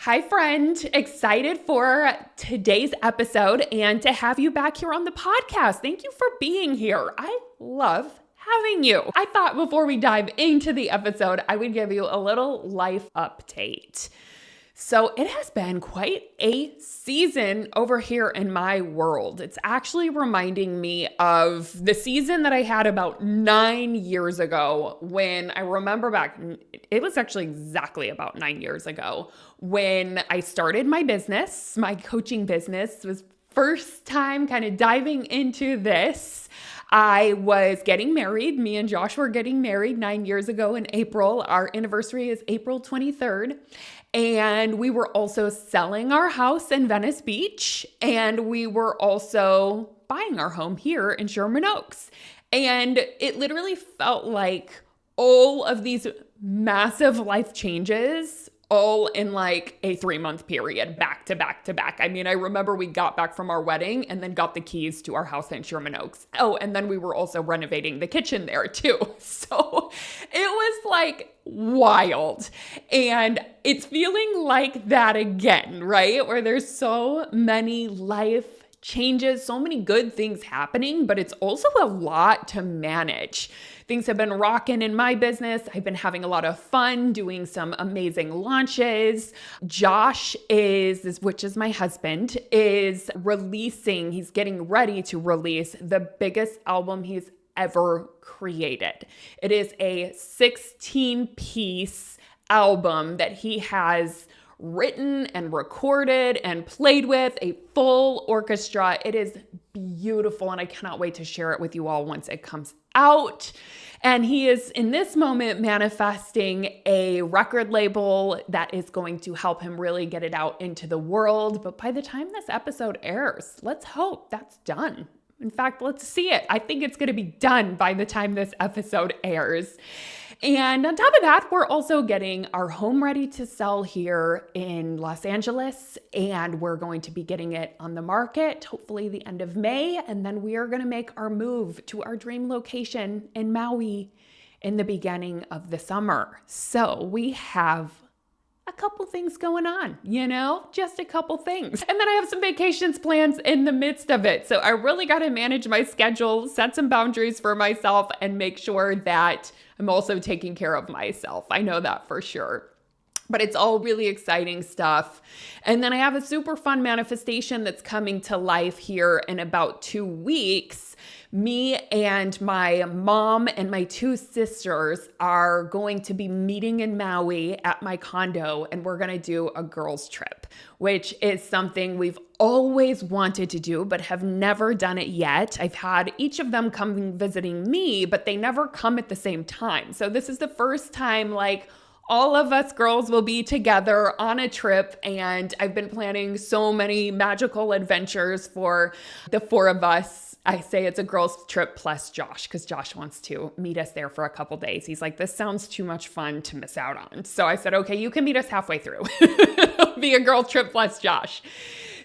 Hi, friend. Excited for today's episode and to have you back here on the podcast. Thank you for being here. I love having you. I thought before we dive into the episode, I would give you a little life update. So it has been quite a season over here in my world. It's actually reminding me of the season that I had about 9 years ago when I remember back, it was actually exactly about 9 years ago when I started my business, my coaching business. It was first time kind of diving into this. I was getting married. Me and Josh were getting married 9 years ago in April. Our anniversary is April 23rd. And we were also selling our house in Venice Beach. And we were also buying our home here in Sherman Oaks. And it literally felt like all of these massive life changes all in like a 3-month period, back to back to back. I mean, I remember we got back from our wedding and then got the keys to our house in Sherman Oaks. Oh, and then we were also renovating the kitchen there too. So it was like wild. And it's feeling like that again, right? Where there's so many life changes, so many good things happening, but it's also a lot to manage. Things have been rocking in my business. I've been having a lot of fun doing some amazing launches. Josh which is my husband, is he's getting ready to release the biggest album he's ever created. It is a 16-piece album that he has written and recorded and played with, a full orchestra. It is beautiful, and I cannot wait to share it with you all once it comes out. And he is in this moment manifesting a record label that is going to help him really get it out into the world. But by the time this episode airs, let's hope that's done. In fact, let's see it. I think it's going to be done by the time this episode airs. And on top of that, we're also getting our home ready to sell here in Los Angeles, and we're going to be getting it on the market, hopefully the end of May. And then we are going to make our move to our dream location in Maui in the beginning of the summer. So we have a couple things going on, just a couple things. And then I have some vacations plans in the midst of it. So I really got to manage my schedule, set some boundaries for myself, and make sure that I'm also taking care of myself. I know that for sure. But it's all really exciting stuff. And then I have a super fun manifestation that's coming to life here in about 2 weeks. Me and my mom and my 2 sisters are going to be meeting in Maui at my condo, and we're going to do a girls' trip, which is something we've always wanted to do, but have never done it yet. I've had each of them come visiting me, but they never come at the same time. So this is the first time all of us girls will be together on a trip, and I've been planning so many magical adventures for the 4 of us. I say it's a girls' trip plus Josh, because Josh wants to meet us there for a couple days. He's like, this sounds too much fun to miss out on. So I said, okay, you can meet us halfway through. It'll be a girls' trip plus Josh.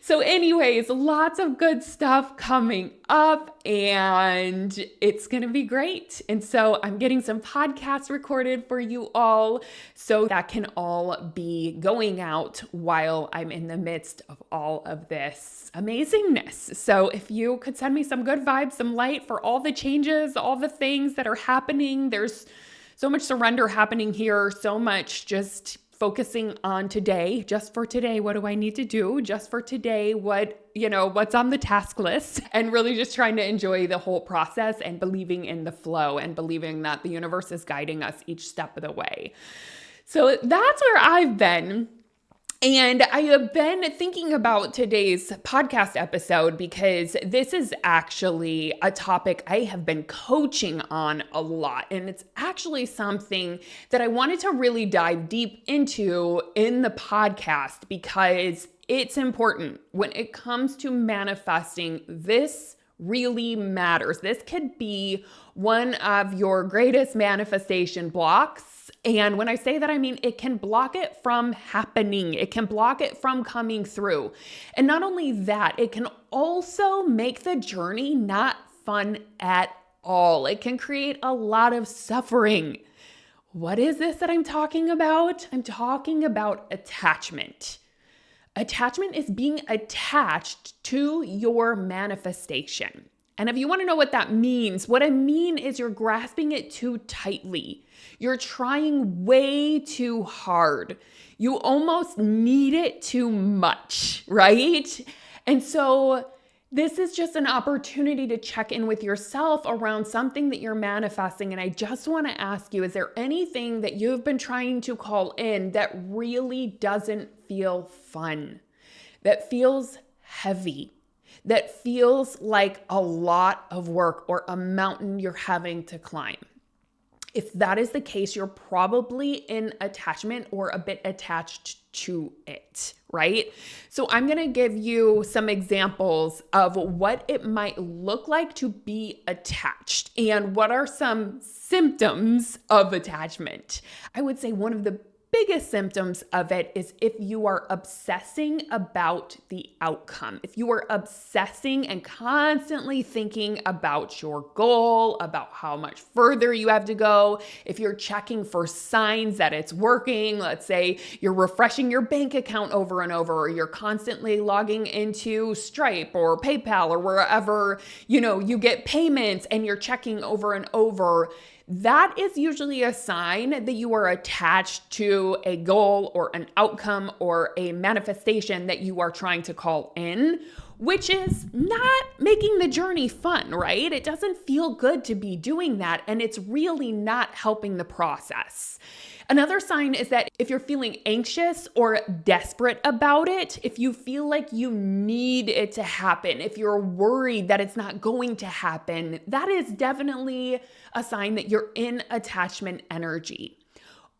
So anyways, lots of good stuff coming up, and it's going to be great. And so I'm getting some podcasts recorded for you all, so that can all be going out while I'm in the midst of all of this amazingness. So if you could send me some good vibes, some light for all the changes, all the things that are happening, there's so much surrender happening here, so much just focusing on today, just for today, what do I need to do? Just for today, what's on the task list, and really just trying to enjoy the whole process and believing in the flow and believing that the universe is guiding us each step of the way. So that's where I've been. And I have been thinking about today's podcast episode because this is actually a topic I have been coaching on a lot. And it's actually something that I wanted to really dive deep into in the podcast because it's important when it comes to manifesting. This really matters. This could be one of your greatest manifestation blocks. And when I say that, I mean, it can block it from happening. It can block it from coming through. And not only that, it can also make the journey not fun at all. It can create a lot of suffering. What is this that I'm talking about? I'm talking about attachment. Attachment is being attached to your manifestation. And if you want to know what that means, what I mean is you're grasping it too tightly. You're trying way too hard. You almost need it too much, right? And so this is just an opportunity to check in with yourself around something that you're manifesting. And I just want to ask you, is there anything that you've been trying to call in that really doesn't feel fun, that feels heavy, that feels like a lot of work or a mountain you're having to climb? If that is the case, you're probably in attachment or a bit attached to it, right? So I'm going to give you some examples of what it might look like to be attached and what are some symptoms of attachment. I would say one of the biggest symptoms of it is if you are obsessing about the outcome. If you are obsessing and constantly thinking about your goal, about how much further you have to go, if you're checking for signs that it's working, let's say you're refreshing your bank account over and over, or you're constantly logging into Stripe or PayPal or wherever, you get payments and you're checking over and over, that is usually a sign that you are attached to a goal or an outcome or a manifestation that you are trying to call in, which is not making the journey fun, right? It doesn't feel good to be doing that, and it's really not helping the process. Another sign is that if you're feeling anxious or desperate about it, if you feel like you need it to happen, if you're worried that it's not going to happen, that is definitely a sign that you're in attachment energy.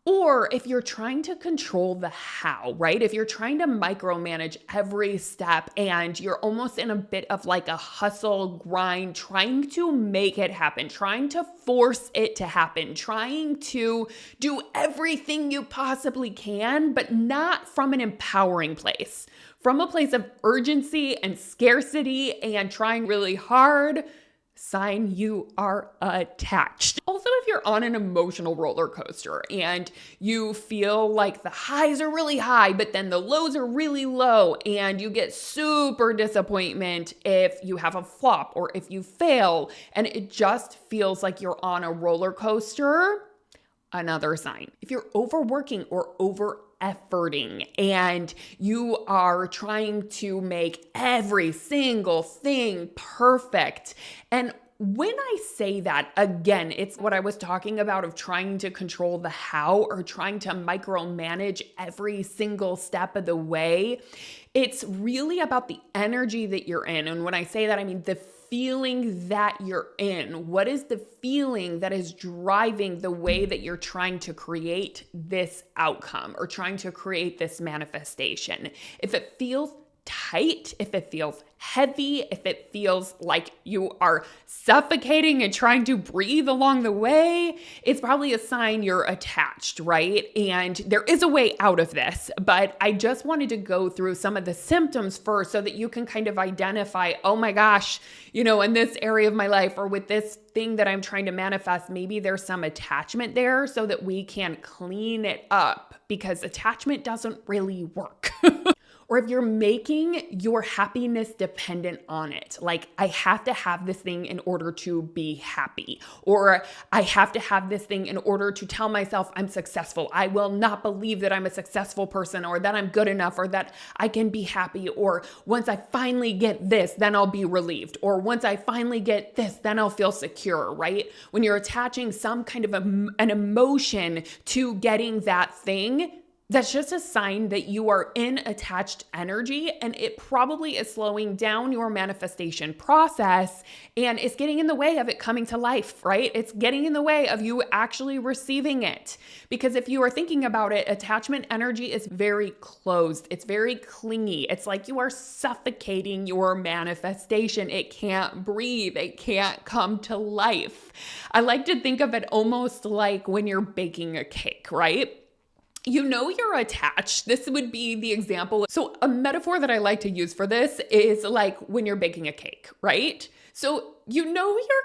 Or if you're trying to control the how, right? If you're trying to micromanage every step and you're almost in a bit of like a hustle grind, trying to make it happen, trying to force it to happen, trying to do everything you possibly can, but not from an empowering place, from a place of urgency and scarcity and trying really hard, sign you are attached. Also, if you're on an emotional roller coaster and you feel like the highs are really high, but then the lows are really low, and you get super disappointment if you have a flop or if you fail, and it just feels like you're on a roller coaster, another sign. If you're overworking or efforting and you are trying to make every single thing perfect. And when I say that, again, it's what I was talking about of trying to control the how or trying to micromanage every single step of the way. It's really about the energy that you're in. And when I say that, I mean the feeling that you're in. What is the feeling that is driving the way that you're trying to create this outcome or trying to create this manifestation? If it feels tight, if it feels heavy, if it feels like you are suffocating and trying to breathe along the way, it's probably a sign you're attached, right? And there is a way out of this, but I just wanted to go through some of the symptoms first so that you can kind of identify, oh my gosh, in this area of my life or with this thing that I'm trying to manifest, maybe there's some attachment there so that we can clean it up, because attachment doesn't really work. Or if you're making your happiness dependent on it, like I have to have this thing in order to be happy, or I have to have this thing in order to tell myself I'm successful. I will not believe that I'm a successful person or that I'm good enough or that I can be happy, or once I finally get this, then I'll be relieved, or once I finally get this, then I'll feel secure, right? When you're attaching some kind of an emotion to getting that thing, that's just a sign that you are in attached energy, and it probably is slowing down your manifestation process and it's getting in the way of it coming to life, right? It's getting in the way of you actually receiving it. Because if you are thinking about it, attachment energy is very closed. It's very clingy. It's like you are suffocating your manifestation. It can't breathe. It can't come to life. I like to think of it almost like when you're baking a cake, right? You're attached. This would be the example. So a metaphor that I like to use for this is like when you're baking a cake, right? So you're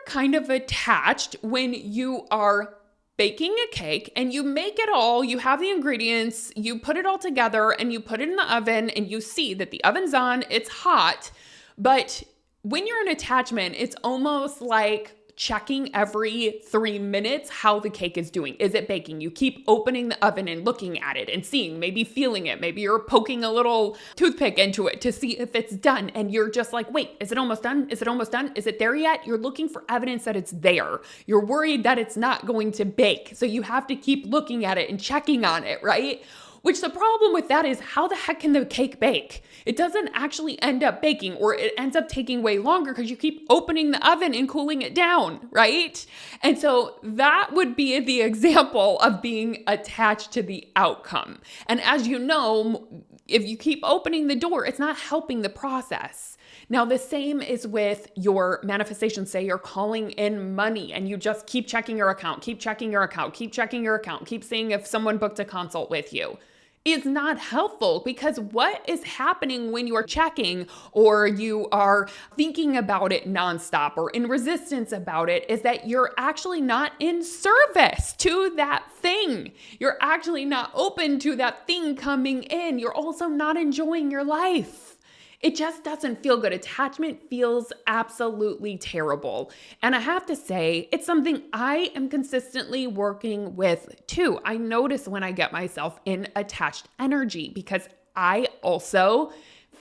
kind of attached when you are baking a cake and you make it all, you have the ingredients, you put it all together and you put it in the oven and you see that the oven's on, it's hot. But when you're in attachment, it's almost like checking every 3 minutes how the cake is doing. Is it baking? You keep opening the oven and looking at it and seeing, maybe feeling it. Maybe you're poking a little toothpick into it to see if it's done. And you're just like, wait, is it almost done? Is it almost done? Is it there yet? You're looking for evidence that it's there. You're worried that it's not going to bake. So you have to keep looking at it and checking on it, right? Which the problem with that is, how the heck can the cake bake? It doesn't actually end up baking, or it ends up taking way longer because you keep opening the oven and cooling it down, right? And so that would be the example of being attached to the outcome. And as you know, if you keep opening the door, it's not helping the process. Now, the same is with your manifestation. Say you're calling in money and you just keep checking your account, keep checking your account, keep checking your account, keep seeing if someone booked a consult with you. It's not helpful, because what is happening when you are checking or you are thinking about it nonstop or in resistance about it is that you're actually not in service to that thing. You're actually not open to that thing coming in. You're also not enjoying your life. It just doesn't feel good. Attachment feels absolutely terrible. And I have to say, it's something I am consistently working with too. I notice when I get myself in attached energy, because I also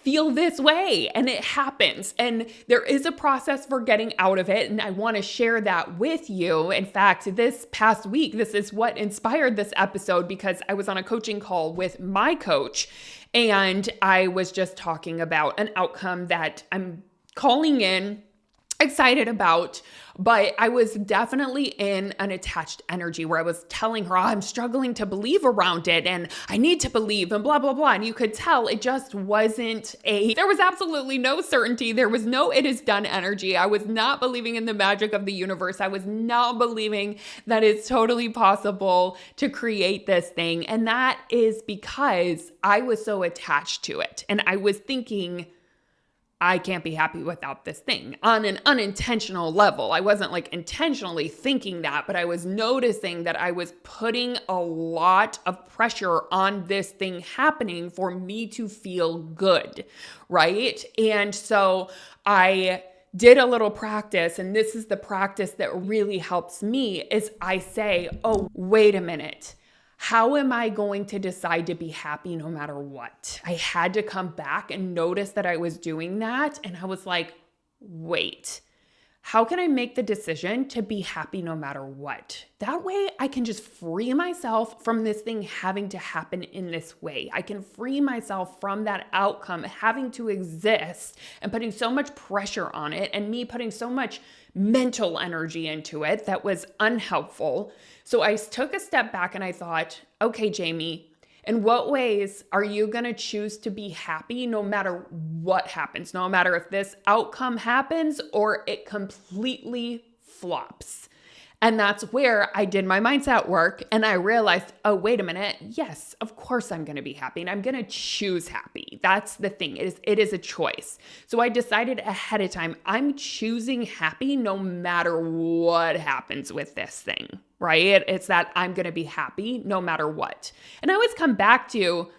feel this way and it happens. And there is a process for getting out of it. And I want to share that with you. In fact, this past week, this is what inspired this episode, because I was on a coaching call with my coach and I was just talking about an outcome that I'm calling in excited about, but I was definitely in an attached energy where I was telling her, I'm struggling to believe around it and I need to believe and blah, blah, blah. And you could tell it just wasn't there was absolutely no certainty. There was no it is done energy. I was not believing in the magic of the universe. I was not believing that it's totally possible to create this thing. And that is because I was so attached to it. And I was thinking, I can't be happy without this thing on an unintentional level. I wasn't like intentionally thinking that, but I was noticing that I was putting a lot of pressure on this thing happening for me to feel good, right? And so I did a little practice, and this is the practice that really helps me, is I say, oh, wait a minute. How am I going to decide to be happy no matter what? I had to come back and notice that I was doing that. And I was like, wait, how can I make the decision to be happy no matter what? That way I can just free myself from this thing having to happen in this way. I can free myself from that outcome having to exist and putting so much pressure on it, and me putting so much mental energy into it that was unhelpful. So I took a step back and I thought, okay, Jamie, in what ways are you going to choose to be happy no matter what happens, no matter if this outcome happens or it completely flops? And that's where I did my mindset work and I realized, oh, wait a minute. Yes, of course I'm going to be happy and I'm going to choose happy. That's the thing. It is a choice. So I decided ahead of time, I'm choosing happy no matter what happens with this thing, right? It's that I'm going to be happy no matter what. And I always come back to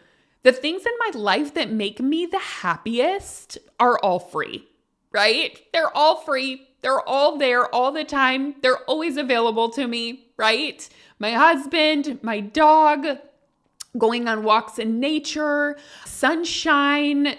the things in my life that make me the happiest are all free, right? They're all free. They're all there all the time. They're always available to me, right? My husband, my dog, going on walks in nature, sunshine,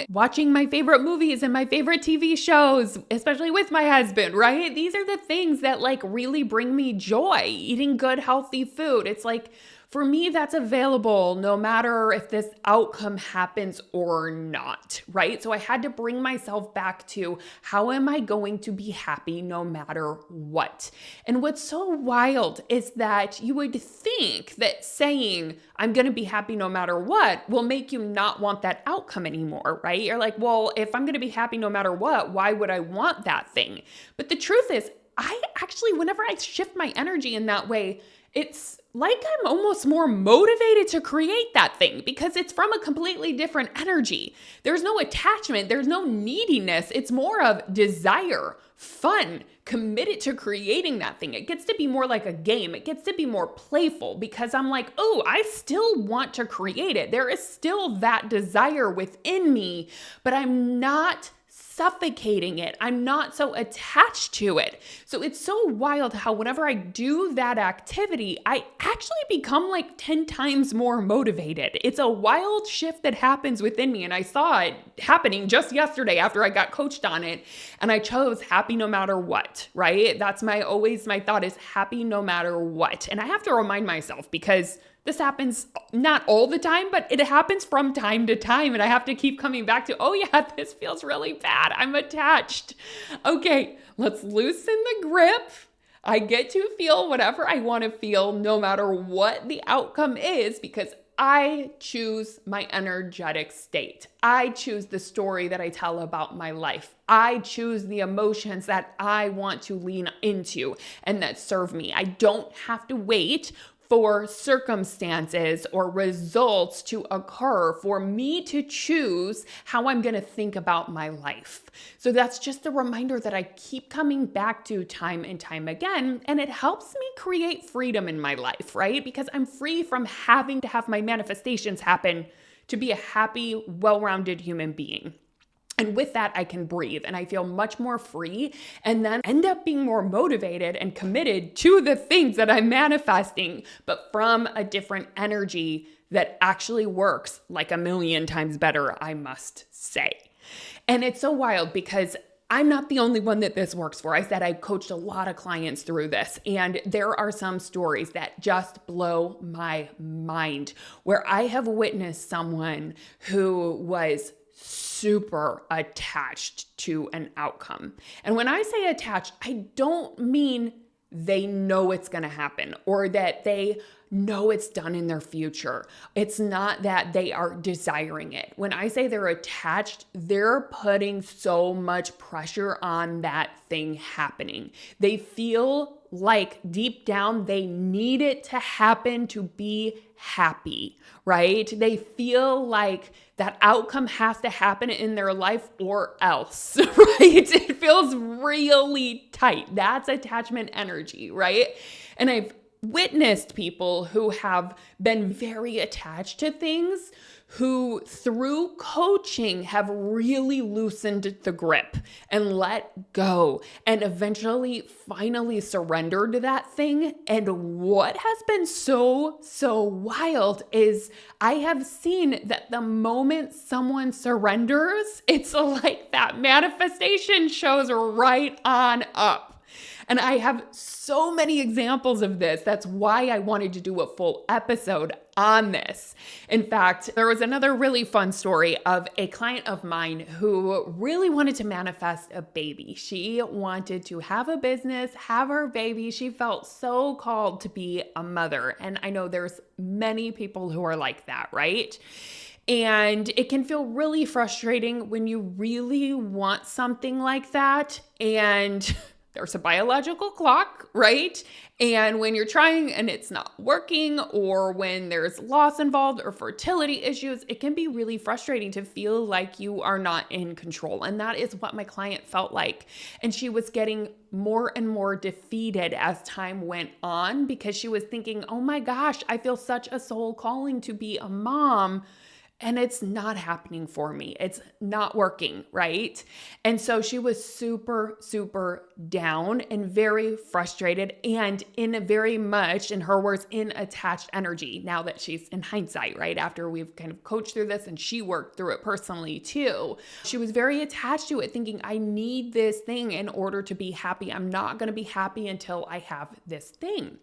watching my favorite movies and my favorite TV shows, especially with my husband, right? These are the things that like really bring me joy. Eating good, healthy food. It's like, for me, that's available no matter if this outcome happens or not, right? So I had to bring myself back to, how am I going to be happy no matter what? And what's so wild is that you would think that saying, I'm going to be happy no matter what, will make you not want that outcome anymore, right? You're like, well, if I'm going to be happy no matter what, why would I want that thing? But the truth is, I actually, whenever I shift my energy in that way, it's like I'm almost more motivated to create that thing because it's from a completely different energy. There's no attachment, there's no neediness. It's more of desire, fun, committed to creating that thing. It gets to be more like a game. It gets to be more playful because I'm like, oh, I still want to create it. There is still that desire within me, but I'm not suffocating it. I'm not so attached to it. So it's so wild how whenever I do that activity, I actually become like 10 times more motivated. It's a wild shift that happens within me. And I saw it happening just yesterday after I got coached on it. And I chose happy no matter what, right? That's my thought is happy no matter what. And I have to remind myself because this happens not all the time, but it happens from time to time. And I have to keep coming back to, oh yeah, this feels really bad. I'm attached. Okay, let's loosen the grip. I get to feel whatever I want to feel no matter what the outcome is because I choose my energetic state. I choose the story that I tell about my life. I choose the emotions that I want to lean into and that serve me. I don't have to wait for circumstances or results to occur for me to choose how I'm going to think about my life. So that's just a reminder that I keep coming back to time and time again, and it helps me create freedom in my life, right? Because I'm free from having to have my manifestations happen to be a happy, well-rounded human being. And with that, I can breathe and I feel much more free and then end up being more motivated and committed to the things that I'm manifesting, but from a different energy that actually works like a million times better, I must say. And it's so wild because I'm not the only one that this works for. I said I coached a lot of clients through this, and there are some stories that just blow my mind where I have witnessed someone who was super attached to an outcome. And when I say attached, I don't mean they know it's going to happen or that they know it's done in their future. It's not that they are desiring it. When I say they're attached, they're putting so much pressure on that thing happening. They feel like deep down they need it to happen to be happy, right? They feel like that outcome has to happen in their life or else, right? It feels really tight. That's attachment energy, right? And I've witnessed people who have been very attached to things who through coaching have really loosened the grip and let go and eventually finally surrendered to that thing. And what has been so wild is I have seen that the moment someone surrenders, it's like that manifestation shows right on up. And I have so many examples of this. That's why I wanted to do a full episode on this. In fact, there was another really fun story of a client of mine who really wanted to manifest a baby. She wanted to have a business, have her baby. She felt so called to be a mother. And I know there's many people who are like that, right? And it can feel really frustrating when you really want something like that and there's a biological clock, right? And when you're trying and it's not working, or when there's loss involved or fertility issues, it can be really frustrating to feel like you are not in control. And that is what my client felt like. And she was getting more and more defeated as time went on because she was thinking, oh my gosh, I feel such a soul calling to be a mom. And it's not happening for me. It's not working, right? And so she was super down and very frustrated and in very much, in her words, in attached energy now that she's in hindsight, right? After we've kind of coached through this and she worked through it personally too. She was very attached to it, thinking, I need this thing in order to be happy. I'm not going to be happy until I have this thing.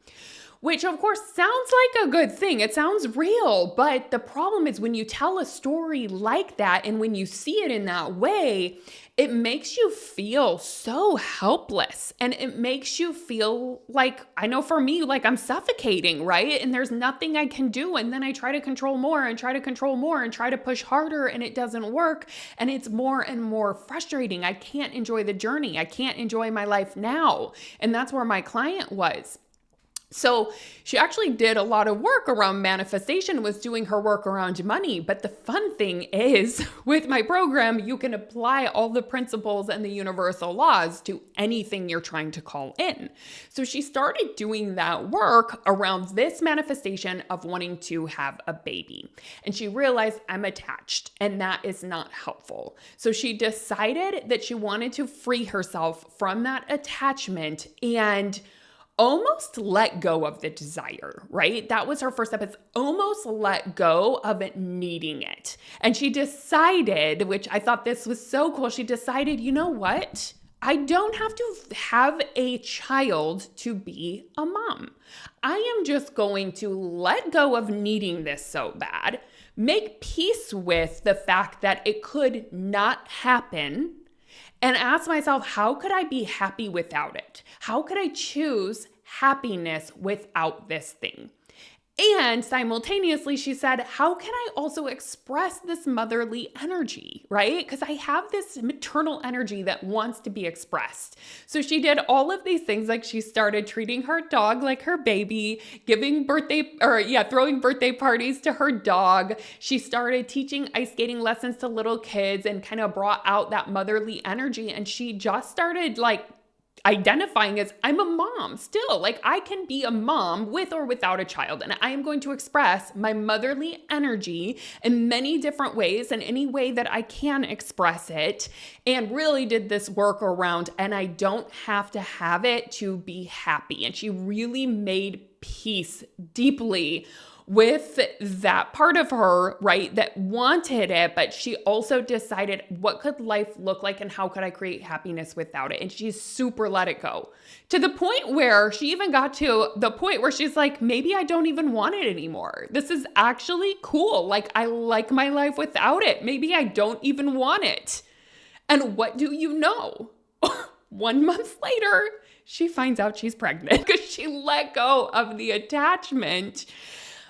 Which of course sounds like a good thing. It sounds real, but the problem is when you tell a story like that and when you see it in that way, it makes you feel so helpless and it makes you feel like, I know for me, like I'm suffocating, right? And there's nothing I can do. And then I try to control more and try to control more and try to push harder and it doesn't work. And it's more and more frustrating. I can't enjoy the journey. I can't enjoy my life now. And that's where my client was. So she actually did a lot of work around manifestation, was doing her work around money. But the fun thing is with my program, you can apply all the principles and the universal laws to anything you're trying to call in. So she started doing that work around this manifestation of wanting to have a baby. And she realized, I'm attached, and that is not helpful. So she decided that she wanted to free herself from that attachment and almost let go of the desire, right? That was her first step. It's almost let go of it needing it. And she decided, which I thought this was so cool, she decided, you know what? I don't have to have a child to be a mom. I am just going to let go of needing this so bad, make peace with the fact that it could not happen, and ask myself, how could I be happy without it? How could I choose happiness without this thing? And simultaneously, she said, how can I also express this motherly energy, right? Because I have this maternal energy that wants to be expressed. So she did all of these things. Like she started treating her dog like her baby, throwing birthday parties to her dog. She started teaching ice skating lessons to little kids and kind of brought out that motherly energy. And she just started identifying as, I'm a mom still. Like I can be a mom with or without a child, and I am going to express my motherly energy in many different ways and any way that I can express it, and really did this work around, and I don't have to have it to be happy. And she really made peace deeply with that part of her, right, that wanted it, but she also decided, what could life look like and how could I create happiness without it? And she's super let it go, to the point where she even got to the point where she's like, maybe I don't even want it anymore. This is actually cool. Like I like my life without it. Maybe I don't even want it. And what do you know? 1 month later, she finds out she's pregnant because she let go of the attachment.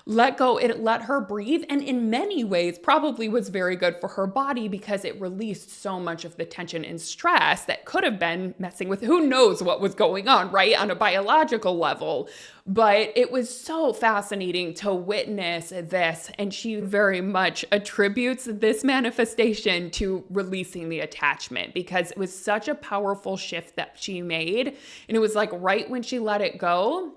Let go, it let her breathe, and in many ways probably was very good for her body because it released so much of the tension and stress that could have been messing with who knows what was going on, right, on a biological level. But it was so fascinating to witness this, and she very much attributes this manifestation to releasing the attachment because it was such a powerful shift that she made, and it was like right when she let it go,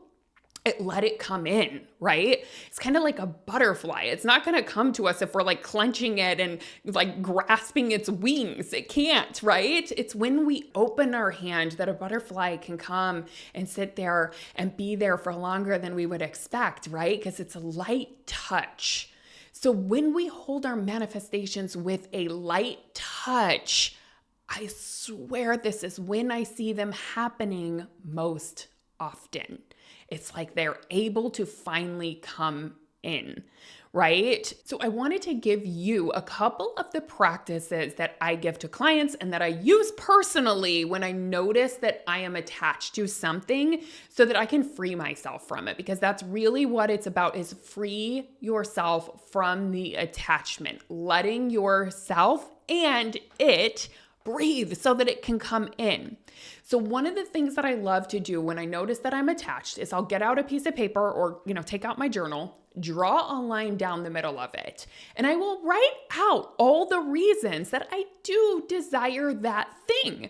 it let it come in, right? It's kind of like a butterfly. It's not going to come to us if we're like clenching it and like grasping its wings. It can't, right? It's when we open our hand that a butterfly can come and sit there and be there for longer than we would expect, right? Because it's a light touch. So when we hold our manifestations with a light touch, I swear this is when I see them happening most often. It's like they're able to finally come in, right? So I wanted to give you a couple of the practices that I give to clients and that I use personally when I notice that I am attached to something so that I can free myself from it, because that's really what it's about, is free yourself from the attachment, letting yourself and it breathe so that it can come in. So one of the things that I love to do when I notice that I'm attached is I'll get out a piece of paper or, take out my journal, draw a line down the middle of it, and I will write out all the reasons that I do desire that thing.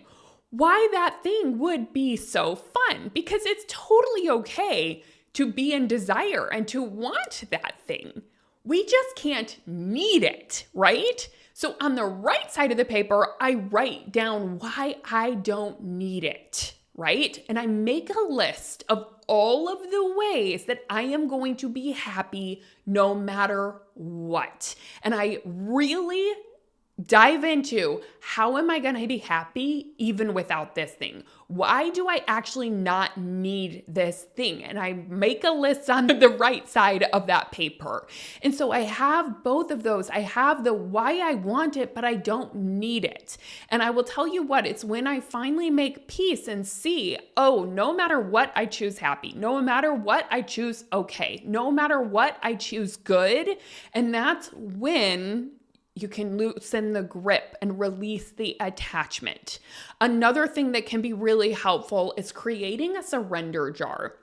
Why that thing would be so fun, because it's totally okay to be in desire and to want that thing. We just can't need it, right? So on the right side of the paper, I write down why I don't need it, right? And I make a list of all of the ways that I am going to be happy no matter what. And I really dive into, how am I going to be happy even without this thing? Why do I actually not need this thing? And I make a list on the right side of that paper. And so I have both of those. I have the why I want it, but I don't need it. And I will tell you what, it's when I finally make peace and see, oh, no matter what I choose happy, no matter what I choose okay, no matter what I choose good. And that's when you can loosen the grip and release the attachment. Another thing that can be really helpful is creating a surrender jar.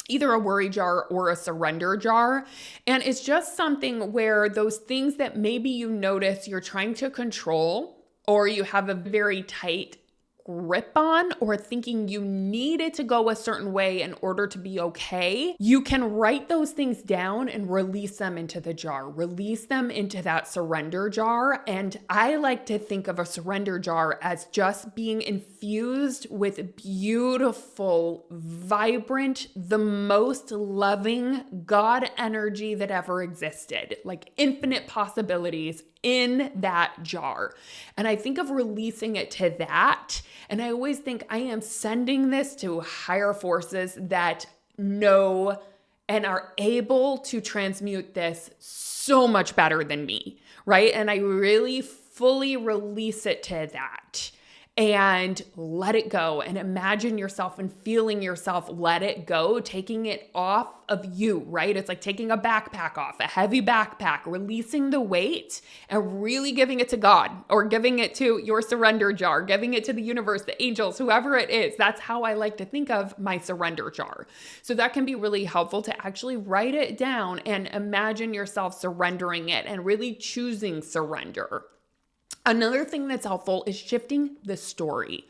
either a worry jar or a surrender jar. And it's just something where those things that maybe you notice you're trying to control or you have a very tight grip on, or thinking you need it to go a certain way in order to be okay, you can write those things down and release them into the jar, release them into that surrender jar. And I like to think of a surrender jar as just being infused with beautiful, vibrant, the most loving God energy that ever existed, like infinite possibilities in that jar. And I think of releasing it to that. And I always think I am sending this to higher forces that know and are able to transmute this so much better than me, right? And I really fully release it to that and let it go, and imagine yourself and feeling yourself let it go, taking it off of you, right? It's like taking a backpack off, a heavy backpack, releasing the weight and really giving it to God, or giving it to your surrender jar, giving it to the universe, the angels, whoever it is. That's how I like to think of my surrender jar. So that can be really helpful to actually write it down and imagine yourself surrendering it and really choosing surrender. Another thing that's helpful is shifting the story.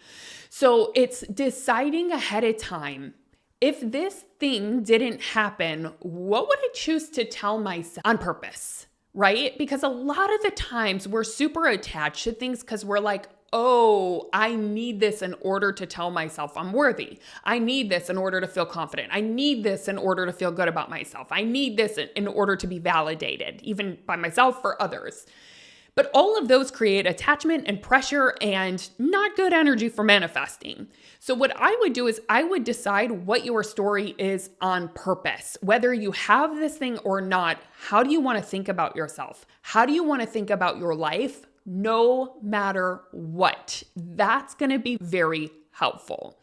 So it's deciding ahead of time, if this thing didn't happen, what would I choose to tell myself on purpose, right? Because a lot of the times we're super attached to things because we're like, oh, I need this in order to tell myself I'm worthy. I need this in order to feel confident. I need this in order to feel good about myself. I need this in order to be validated, even by myself or others. But all of those create attachment and pressure and not good energy for manifesting. So what I would do is I would decide what your story is on purpose. Whether you have this thing or not, how do you want to think about yourself? How do you want to think about your life? No matter what. That's going to be very helpful.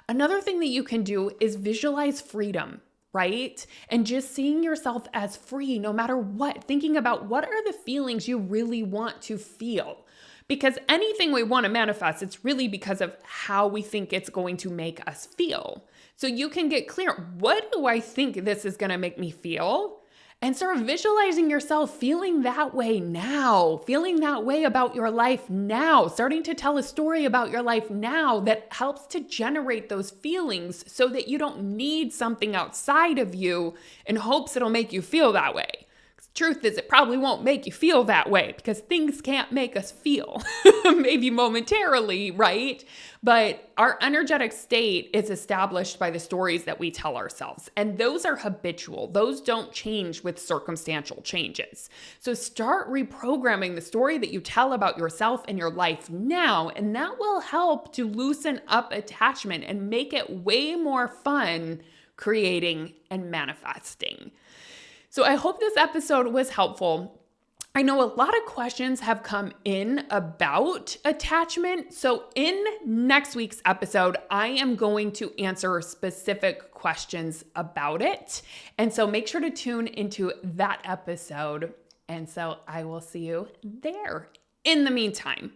Another thing that you can do is visualize freedom, right? And just seeing yourself as free no matter what, thinking about what are the feelings you really want to feel. Because anything we want to manifest, it's really because of how we think it's going to make us feel. So you can get clear, what do I think this is going to make me feel? And start visualizing yourself feeling that way now, feeling that way about your life now, starting to tell a story about your life now that helps to generate those feelings so that you don't need something outside of you in hopes it'll make you feel that way. Truth is, it probably won't make you feel that way because things can't make us feel, maybe momentarily, right? But our energetic state is established by the stories that we tell ourselves. And those are habitual. Those don't change with circumstantial changes. So start reprogramming the story that you tell about yourself and your life now, and that will help to loosen up attachment and make it way more fun creating and manifesting. So I hope this episode was helpful. I know a lot of questions have come in about attachment. So in next week's episode, I am going to answer specific questions about it. And so make sure to tune into that episode. And so I will see you there. In the meantime,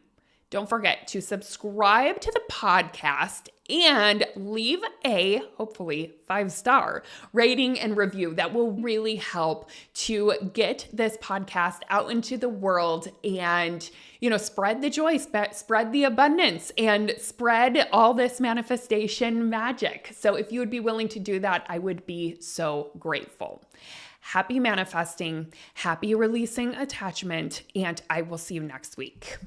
don't forget to subscribe to the podcast and leave a, hopefully, 5-star rating and review. That will really help to get this podcast out into the world and, spread the joy, spread the abundance, and spread all this manifestation magic. So if you would be willing to do that, I would be so grateful. Happy manifesting, happy releasing attachment, and I will see you next week.